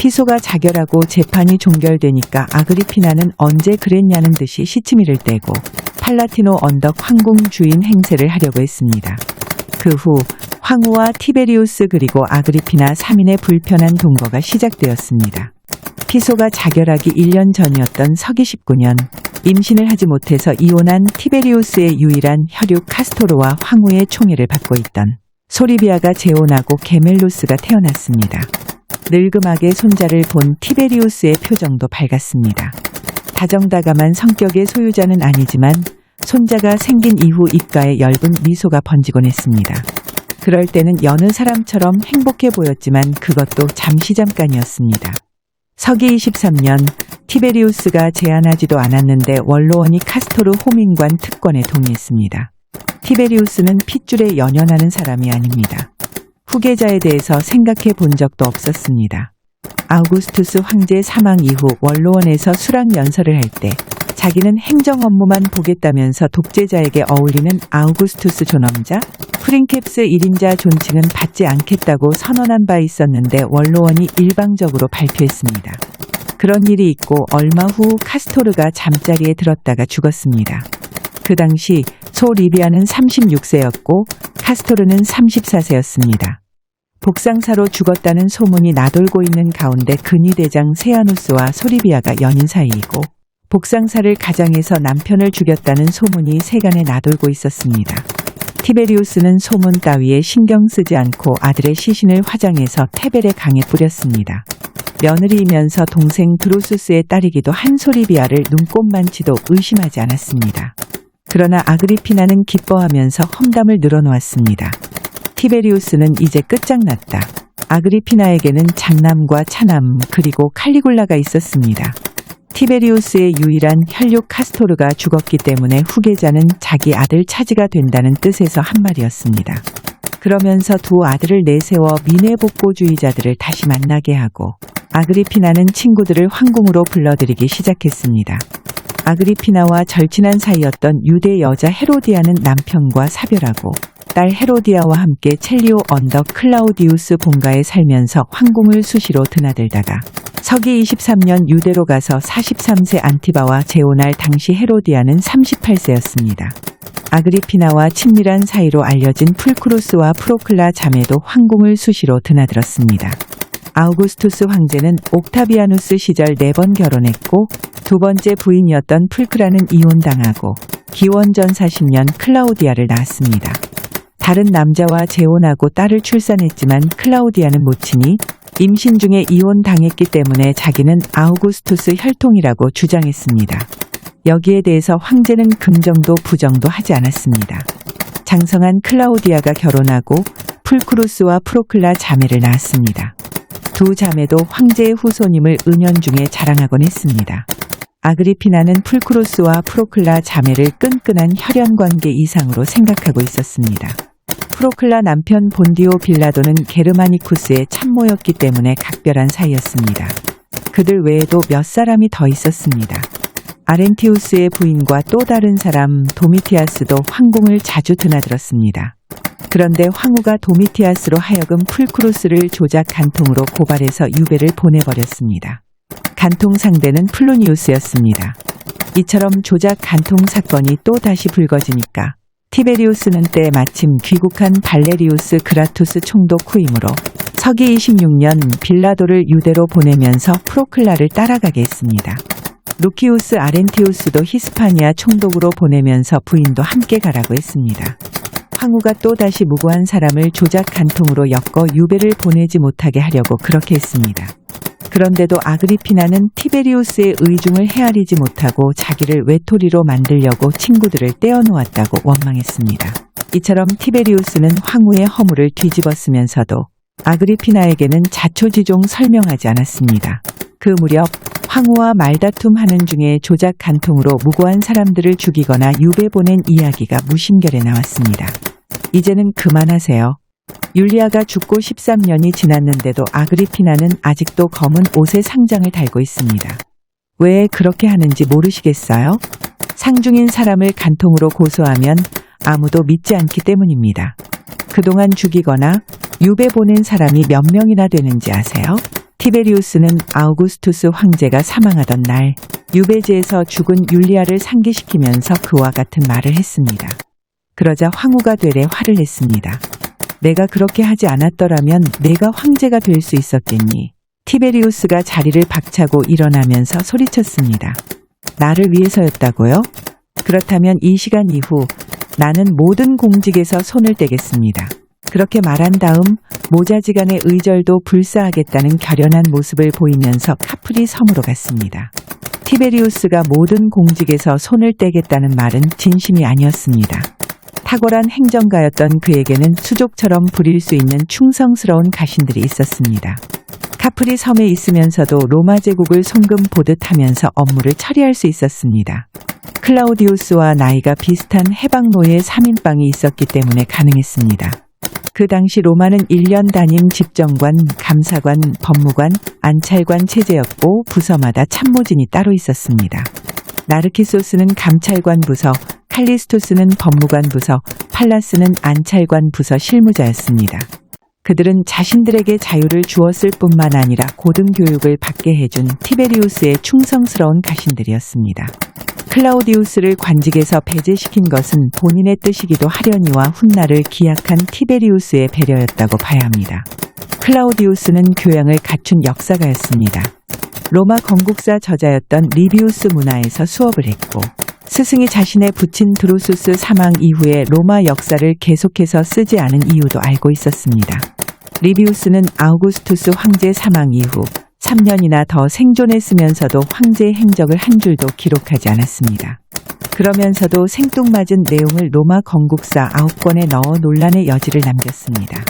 피소가 자결하고 재판이 종결되니까 아그리피나는 언제 그랬냐는 듯이 시치미를 떼고 팔라티노 언덕 황궁 주인 행세를 하려고 했습니다. 그 후 황후와 티베리우스 그리고 아그리피나 3인의 불편한 동거가 시작되었습니다. 피소가 자결하기 1년 전이었던 서기 19년, 임신을 하지 못해서 이혼한 티베리우스의 유일한 혈육 카스토르와 황후의 총애를 받고 있던 소리비아가 재혼하고 게멜로스가 태어났습니다. 늙음하게 손자를 본 티베리우스의 표정도 밝았습니다. 다정다감한 성격의 소유자는 아니지만 손자가 생긴 이후 입가에 엷은 미소가 번지곤 했습니다. 그럴 때는 여느 사람처럼 행복해 보였지만 그것도 잠깐이었습니다. 서기 23년 티베리우스가 제안하지도 않았는데 원로원이 카스토르 호민관 특권에 동의했습니다. 티베리우스는 핏줄에 연연하는 사람이 아닙니다. 후계자에 대해서 생각해 본 적도 없었습니다. 아우구스투스 황제 사망 이후 원로원에서 수락 연설을 할 때 자기는 행정 업무만 보겠다면서 독재자에게 어울리는 아우구스투스 존엄자, 프린캡스 1인자 존칭은 받지 않겠다고 선언한 바 있었는데 원로원이 일방적으로 발표했습니다. 그런 일이 있고 얼마 후 카스토르가 잠자리에 들었다가 죽었습니다. 그 당시 소 리비아는 36세였고 카스토르는 34세였습니다. 복상사로 죽었다는 소문이 나돌고 있는 가운데 근위대장 세아누스와 소리비아가 연인 사이이고 복상사를 가장해서 남편을 죽였다는 소문이 세간에 나돌고 있었습니다. 티베리우스는 소문 따위에 신경 쓰지 않고 아들의 시신을 화장해서 테벨의 강에 뿌렸습니다. 며느리이면서 동생 드로수스의 딸이기도 한 소리비아를 눈꼽만치도 의심하지 않았습니다. 그러나 아그리피나는 기뻐하면서 험담을 늘어놓았습니다. 티베리우스는 이제 끝장났다. 아그리피나에게는 장남과 차남 그리고 칼리굴라가 있었습니다. 티베리우스의 유일한 혈육 카스토르가 죽었기 때문에 후계자는 자기 아들 차지가 된다는 뜻에서 한 말이었습니다. 그러면서 두 아들을 내세워 민회복고주의자들을 다시 만나게 하고 아그리피나는 친구들을 황궁으로 불러들이기 시작했습니다. 아그리피나와 절친한 사이였던 유대 여자 헤로디아는 남편과 사별하고 딸 헤로디아와 함께 첼리오 언덕 클라우디우스 본가에 살면서 황궁을 수시로 드나들다가 서기 23년 유대로 가서 43세 안티바와 재혼할 당시 헤로디아는 38세였습니다. 아그리피나와 친밀한 사이로 알려진 풀크루스와 프로클라 자매도 황궁을 수시로 드나들었습니다. 아우구스투스 황제는 옥타비아누스 시절 4번 결혼했고 두 번째 부인이었던 풀크라는 이혼당하고 기원전 40년 클라우디아를 낳았습니다. 다른 남자와 재혼하고 딸을 출산했지만 클라우디아는 모친이 임신 중에 이혼당했기 때문에 자기는 아우구스투스 혈통이라고 주장했습니다. 여기에 대해서 황제는 긍정도 부정도 하지 않았습니다. 장성한 클라우디아가 결혼하고 풀크루스와 프로클라 자매를 낳았습니다. 두 자매도 황제의 후손임을 은연중에 자랑하곤 했습니다. 아그리피나는 풀크루스와 프로클라 자매를 끈끈한 혈연관계 이상으로 생각하고 있었습니다. 프로클라 남편 본디오 빌라도는 게르마니쿠스의 참모였기 때문에 각별한 사이였습니다. 그들 외에도 몇 사람이 더 있었습니다. 아렌티우스의 부인과 또 다른 사람 도미티아스도 황궁을 자주 드나들었습니다. 그런데 황후가 도미티아스로 하여금 풀크루스를 조작 간통으로 고발해서 유배를 보내버렸습니다. 간통 상대는 플루니우스였습니다. 이처럼 조작 간통 사건이 또 다시 불거지니까 티베리우스는 때 마침 귀국한 발레리우스 그라투스 총독 후임으로 서기 26년 빌라도를 유대로 보내면서 프로클라를 따라가게 했습니다. 루키우스 아렌티우스도 히스파니아 총독으로 보내면서 부인도 함께 가라고 했습니다. 황후가 또다시 무고한 사람을 조작 간통으로 엮어 유배를 보내지 못하게 하려고 그렇게 했습니다. 그런데도 아그리피나는 티베리우스의 의중을 헤아리지 못하고 자기를 외톨이로 만들려고 친구들을 떼어놓았다고 원망했습니다. 이처럼 티베리우스는 황후의 허물을 뒤집었으면서도 아그리피나에게는 자초지종 설명하지 않았습니다. 그 무렵 황후와 말다툼하는 중에 조작 간통으로 무고한 사람들을 죽이거나 유배 보낸 이야기가 무심결에 나왔습니다. 이제는 그만하세요. 율리아가 죽고 13년이 지났는데도 아그리피나는 아직도 검은 옷에 상장을 달고 있습니다. 왜 그렇게 하는지 모르시겠어요? 상중인 사람을 간통으로 고소하면 아무도 믿지 않기 때문입니다. 그동안 죽이거나 유배 보낸 사람이 몇 명이나 되는지 아세요? 티베리우스는 아우구스투스 황제가 사망하던 날 유배지에서 죽은 율리아를 상기시키면서 그와 같은 말을 했습니다. 그러자 황후가 되레 화를 냈습니다. 내가 그렇게 하지 않았더라면 내가 황제가 될 수 있었겠니? 티베리우스가 자리를 박차고 일어나면서 소리쳤습니다. 나를 위해서였다고요? 그렇다면 이 시간 이후 나는 모든 공직에서 손을 떼겠습니다. 그렇게 말한 다음 모자지간의 의절도 불사하겠다는 결연한 모습을 보이면서 카프리 섬으로 갔습니다. 티베리우스가 모든 공직에서 손을 떼겠다는 말은 진심이 아니었습니다. 탁월한 행정가였던 그에게는 수족처럼 부릴 수 있는 충성스러운 가신들이 있었습니다. 카프리 섬에 있으면서도 로마 제국을 송금 보듯 하면서 업무를 처리할 수 있었습니다. 클라우디우스와 나이가 비슷한 해방노예 3인방이 있었기 때문에 가능했습니다. 그 당시 로마는 1년 단임 집정관, 감사관, 법무관, 안찰관 체제였고 부서마다 참모진이 따로 있었습니다. 나르키소스는 감찰관 부서, 칼리스토스는 법무관 부서, 팔라스는 안찰관 부서 실무자였습니다. 그들은 자신들에게 자유를 주었을 뿐만 아니라 고등교육을 받게 해준 티베리우스의 충성스러운 가신들이었습니다. 클라우디우스를 관직에서 배제시킨 것은 본인의 뜻이기도 하려니와 훗날을 기약한 티베리우스의 배려였다고 봐야 합니다. 클라우디우스는 교양을 갖춘 역사가였습니다. 로마 건국사 저자였던 리비우스 문화에서 수업을 했고 스승이 자신의 부친 드루수스 사망 이후에 로마 역사를 계속해서 쓰지 않은 이유도 알고 있었습니다. 리비우스는 아우구스투스 황제 사망 이후 3년이나 더 생존했으면서도 황제의 행적을 한 줄도 기록하지 않았습니다. 그러면서도 생뚱맞은 내용을 로마 건국사 9권에 넣어 논란의 여지를 남겼습니다.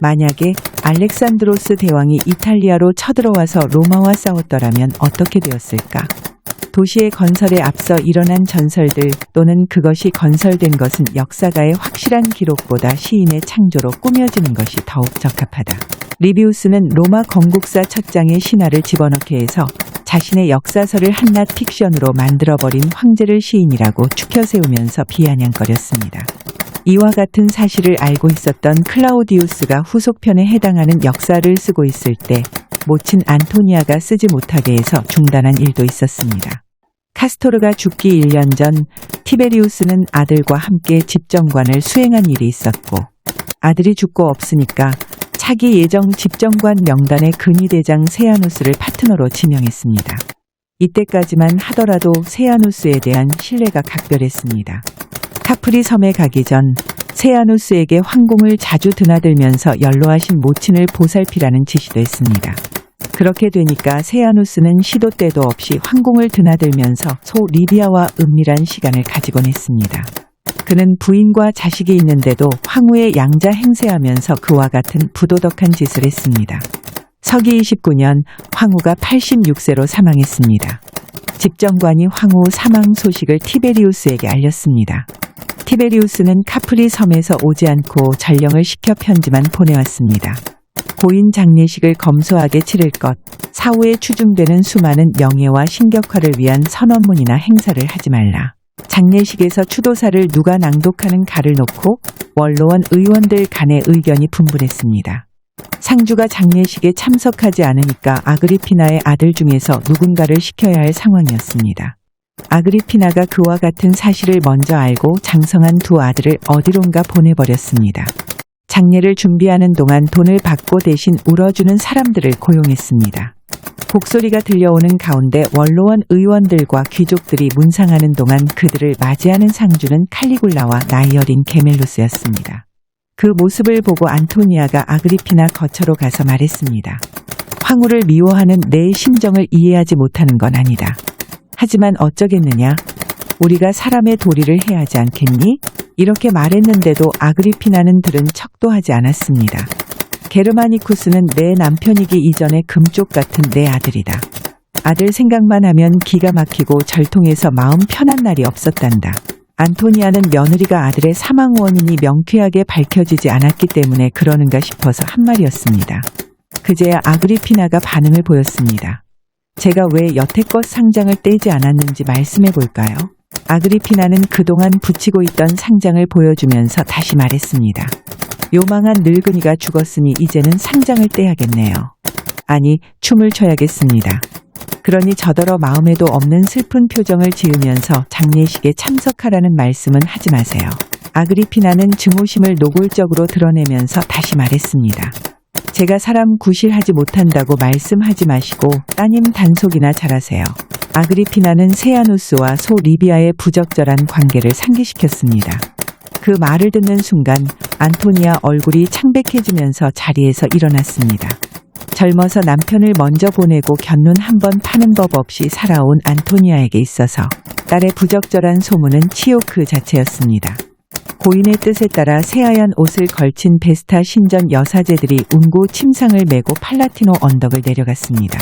만약에 알렉산드로스 대왕이 이탈리아로 쳐들어와서 로마와 싸웠더라면 어떻게 되었을까? 도시의 건설에 앞서 일어난 전설들 또는 그것이 건설된 것은 역사가의 확실한 기록보다 시인의 창조로 꾸며지는 것이 더욱 적합하다. 리비우스는 로마 건국사 첫 장에 신화를 집어넣게 해서 자신의 역사서를 한낱 픽션으로 만들어버린 황제를 시인이라고 추켜세우면서 비아냥거렸습니다. 이와 같은 사실을 알고 있었던 클라우디우스가 후속편에 해당하는 역사를 쓰고 있을 때 모친 안토니아가 쓰지 못하게 해서 중단한 일도 있었습니다. 카스토르가 죽기 1년 전 티베리우스는 아들과 함께 집정관을 수행한 일이 있었고 아들이 죽고 없으니까 차기 예정 집정관 명단에 근위대장 세아누스를 파트너로 지명했습니다. 이때까지만 하더라도 세아누스에 대한 신뢰가 각별했습니다. 카프리 섬에 가기 전 세아누스에게 황궁을 자주 드나들면서 연로하신 모친을 보살피라는 지시도 했습니다. 그렇게 되니까 세아누스는 시도 때도 없이 황궁을 드나들면서 소 리비아와 은밀한 시간을 가지곤 했습니다. 그는 부인과 자식이 있는데도 황후의 양자 행세하면서 그와 같은 부도덕한 짓을 했습니다. 서기 29년 황후가 86세로 사망했습니다. 집정관이 황후 사망 소식을 티베리우스에게 알렸습니다. 티베리우스는 카프리 섬에서 오지 않고 전령을 시켜 편지만 보내왔습니다. 고인 장례식을 검소하게 치를 것, 사후에 추중되는 수많은 명예와 신격화를 위한 선언문이나 행사를 하지 말라. 장례식에서 추도사를 누가 낭독하는 가를 놓고 원로원 의원들 간의 의견이 분분했습니다. 상주가 장례식에 참석하지 않으니까 아그리피나의 아들 중에서 누군가를 시켜야 할 상황이었습니다. 아그리피나가 그와 같은 사실을 먼저 알고 장성한 두 아들을 어디론가 보내버렸습니다. 장례를 준비하는 동안 돈을 받고 대신 울어주는 사람들을 고용했습니다. 곡소리가 들려오는 가운데 원로원 의원들과 귀족들이 문상하는 동안 그들을 맞이하는 상주는 칼리굴라와 나이 어린 게멜루스였습니다. 그 모습을 보고 안토니아가 아그리피나 거처로 가서 말했습니다. 황후를 미워하는 내 심정을 이해하지 못하는 건 아니다. 하지만 어쩌겠느냐? 우리가 사람의 도리를 해야 하지 않겠니? 이렇게 말했는데도 아그리피나는 들은 척도 하지 않았습니다. 게르마니쿠스는 내 남편이기 이전에 금쪽 같은 내 아들이다. 아들 생각만 하면 기가 막히고 절통해서 마음 편한 날이 없었단다. 안토니아는 며느리가 아들의 사망 원인이 명쾌하게 밝혀지지 않았기 때문에 그러는가 싶어서 한 말이었습니다. 그제야 아그리피나가 반응을 보였습니다. 제가 왜 여태껏 상장을 떼지 않았는지 말씀해 볼까요? 아그리피나는 그동안 붙이고 있던 상장을 보여주면서 다시 말했습니다. 요망한 늙은이가 죽었으니 이제는 상장을 떼야겠네요. 아니, 춤을 춰야겠습니다. 그러니 저더러 마음에도 없는 슬픈 표정을 지으면서 장례식에 참석하라는 말씀은 하지 마세요. 아그리피나는 증오심을 노골적으로 드러내면서 다시 말했습니다. 제가 사람 구실하지 못한다고 말씀하지 마시고 따님 단속이나 잘하세요. 아그리피나는 세아누스와 소 리비아의 부적절한 관계를 상기시켰습니다. 그 말을 듣는 순간 안토니아 얼굴이 창백해지면서 자리에서 일어났습니다. 젊어서 남편을 먼저 보내고 견눈 한 번 파는 법 없이 살아온 안토니아에게 있어서 딸의 부적절한 소문은 치욕 그 자체였습니다. 고인의 뜻에 따라 새하얀 옷을 걸친 베스타 신전 여사제들이 운구 침상을 메고 팔라티노 언덕을 내려갔습니다.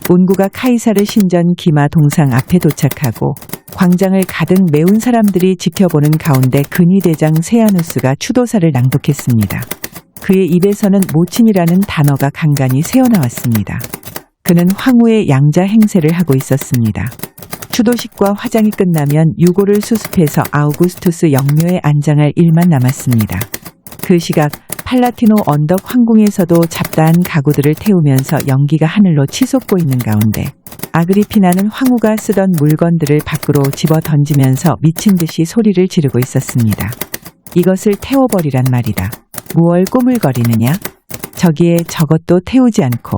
운구가 카이사르 신전 기마 동상 앞에 도착하고 광장을 가득 메운 사람들이 지켜보는 가운데 근위대장 세아누스가 추도사를 낭독했습니다. 그의 입에서는 모친이라는 단어가 간간히 새어나왔습니다. 그는 황후의 양자 행세를 하고 있었습니다. 추도식과 화장이 끝나면 유골을 수습해서 아우구스투스 영묘에 안장할 일만 남았습니다. 그 시각 팔라티노 언덕 황궁에서도 잡다한 가구들을 태우면서 연기가 하늘로 치솟고 있는 가운데 아그리피나는 황후가 쓰던 물건들을 밖으로 집어 던지면서 미친 듯이 소리를 지르고 있었습니다. 이것을 태워버리란 말이다. 무얼 꼬물거리느냐? 저기에 저것도 태우지 않고